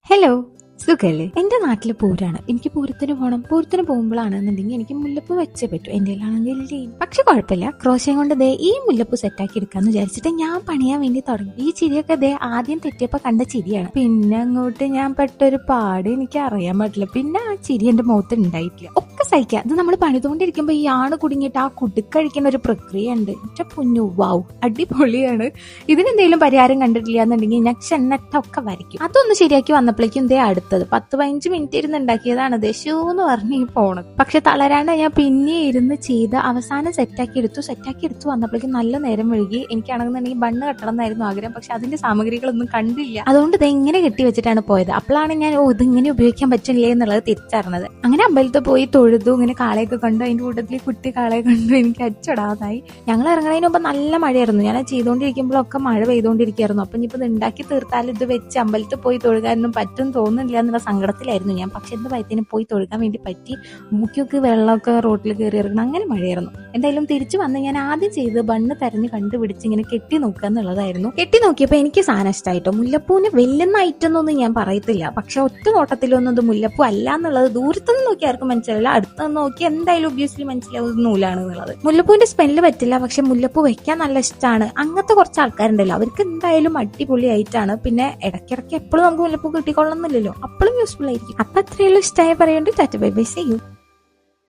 Hello, സുഖല്ലേ? എന്റെ നാട്ടില് പൂരാണ്. എനിക്ക് പൂരത്തിന് പോകണം. പൂരത്തിന് പോകുമ്പോഴാണെന്നുണ്ടെങ്കിൽ എനിക്ക് മുല്ലപ്പൂ വെച്ചേ പറ്റൂ. എന്റെ ആണെങ്കിൽ പക്ഷെ കുഴപ്പമില്ല, ക്രോശയും കൊണ്ട് ദേ ഈ മുല്ലപ്പൂ സെറ്റാക്കി എടുക്കാന്ന് വിചാരിച്ചിട്ട് ഞാൻ പണിയാൻ വേണ്ടി തുടങ്ങി. ഈ ചിരിയൊക്കെ ദേ ആദ്യം തെറ്റിയപ്പോ കണ്ട ചിരിയാണ്. പിന്നെ അങ്ങോട്ട് ഞാൻ പെട്ടൊരു പാട് എനിക്ക് അറിയാൻ പറ്റില്ല. പിന്നെ ആ ചിരി എന്റെ മുഖത്ത് ഉണ്ടായിട്ടില്ല. ഒക്കെ സഹിക്കാം. ഇത് നമ്മൾ പണിതുകൊണ്ടിരിക്കുമ്പോ ഈ ആണ് കുടുങ്ങിയിട്ട് ആ കുടുക്കഴിക്കുന്ന ഒരു പ്രക്രിയ ഉണ്ട്. എന്റെ പൊന്നു, വാവ്, അടിപൊളിയാണ്. ഇതിനെന്തെങ്കിലും പരിഹാരം കണ്ടിട്ടില്ല എന്നുണ്ടെങ്കിൽ ഞാൻ ചെന്നട്ടൊക്കെ വരയ്ക്കും. അതൊന്ന് ശരിയാക്കി വന്നപ്പോഴേക്കും ദേ അടുത്തത് 10-15 മിനിറ്റ് ഇരുന്ന് ഉണ്ടാക്കിയതാണ് ദേശൂ എന്ന് പറഞ്ഞ് ഈ പോണത്. പക്ഷെ തളരാണ്ട് ഞാൻ പിന്നെ ഇരുന്ന് ചെയ്ത് അവസാനം സെറ്റാക്കി എടുത്തു വന്നപ്പോഴേക്കും നല്ല നേരം വഴുകി. എനിക്കാണെന്നുണ്ടെങ്കിൽ ബണ്ണ് കെട്ടണം എന്നായിരുന്നു ആഗ്രഹം. പക്ഷെ അതിന്റെ സാമഗ്രികളൊന്നും കണ്ടില്ല. അതുകൊണ്ട് ഇത് എങ്ങനെ കെട്ടി വെച്ചിട്ടാണ് പോയത്. അപ്പോഴാണ് ഞാൻ ഇതിങ്ങനെ ഉപയോഗിക്കാൻ പറ്റില്ലേ എന്നുള്ളത് തിരിച്ചറിഞ്ഞത്. അങ്ങനെ അമ്പലത്തിൽ പോയി തൊഴുതു. ഇങ്ങനെ കാളയൊക്കെ കണ്ടു. അതിന്റെ കൂട്ടത്തിൽ കുട്ടി കാളയെ കണ്ടു. എനിക്ക് അച്ചടാതായി. ഞങ്ങൾ ഇറങ്ങുന്നതിന് മുമ്പ് നല്ല മഴയായിരുന്നു. ഞാൻ ചെയ്തുകൊണ്ടിരിക്കുമ്പോഴൊക്കെ മഴ പെയ്തുകൊണ്ടിരിക്കുകയായിരുന്നു. അപ്പൊ ഇനിയിപ്പോ ഇത് ഉണ്ടാക്കി തീർത്താൽ ഇത് വെച്ച് അമ്പലത്തിൽ പോയി തൊഴുകാനൊന്നും പറ്റും തോന്നുന്നില്ല എന്നുള്ള സങ്കടത്തിലായിരുന്നു ഞാൻ. പക്ഷെ എന്ത് ഭയത്തിന് പോയി തൊഴുകാൻ വേണ്ടി പറ്റി. മുക്കിയൊക്കെ വെള്ളമൊക്കെ റോട്ടിൽ കയറി ഇറങ്ങണം. അങ്ങനെ മഴയായിരുന്നു. എന്തായാലും തിരിച്ചു വന്ന് ഞാൻ ആദ്യം ചെയ്ത് ബണ്ണ് തെരഞ്ഞ് കണ്ടുപിടിച്ച് ഇങ്ങനെ കെട്ടി നോക്കുക എന്നുള്ളതായിരുന്നു. കെട്ടി നോക്കിയപ്പോൾ എനിക്ക് സാധനം ഇഷ്ടമായിട്ടോ. മുല്ലപ്പൂവിന് വെല്ലുന്ന ഐറ്റം എന്നൊന്നും ഞാൻ പറയത്തില്ല. പക്ഷെ ഒറ്റ നോട്ടത്തിലൊന്നും ഇത് മുല്ലപ്പൂ അല്ല എന്നുള്ളത് ദൂരത്തുനിന്ന് നോക്കി ആർക്കും മനസ്സിലാവില്ല. അടുത്തുനിന്ന് നോക്കി എന്തായാലും ഒബ്വിയസ്ലി മനസ്സിലാവും നൂലാണ് എന്നുള്ളത്. മുല്ലപ്പൂവിന്റെ സ്മെല്ല് പറ്റില്ല. പക്ഷെ മുല്ലപ്പൂ വെക്കാൻ നല്ല ഇഷ്ടമാണ്. അങ്ങനത്തെ കുറച്ച് ആൾക്കാരുണ്ടല്ലോ, അവർക്ക് എന്തായാലും അടിപൊളിയായിട്ടാണ്. പിന്നെ ഇടയ്ക്കിടയ്ക്ക് എപ്പോഴും നമുക്ക് മുല്ലപ്പൂ കിട്ടിക്കൊള്ളണമെന്നില്ലല്ലോ. അപ്പോഴും യൂസ്ഫുൾ ആയിരിക്കും. അപ്പൊ അത്രയുള്ള ഇഷ്ടമായി പറയുന്നുണ്ട്. Tata bye bye, see U.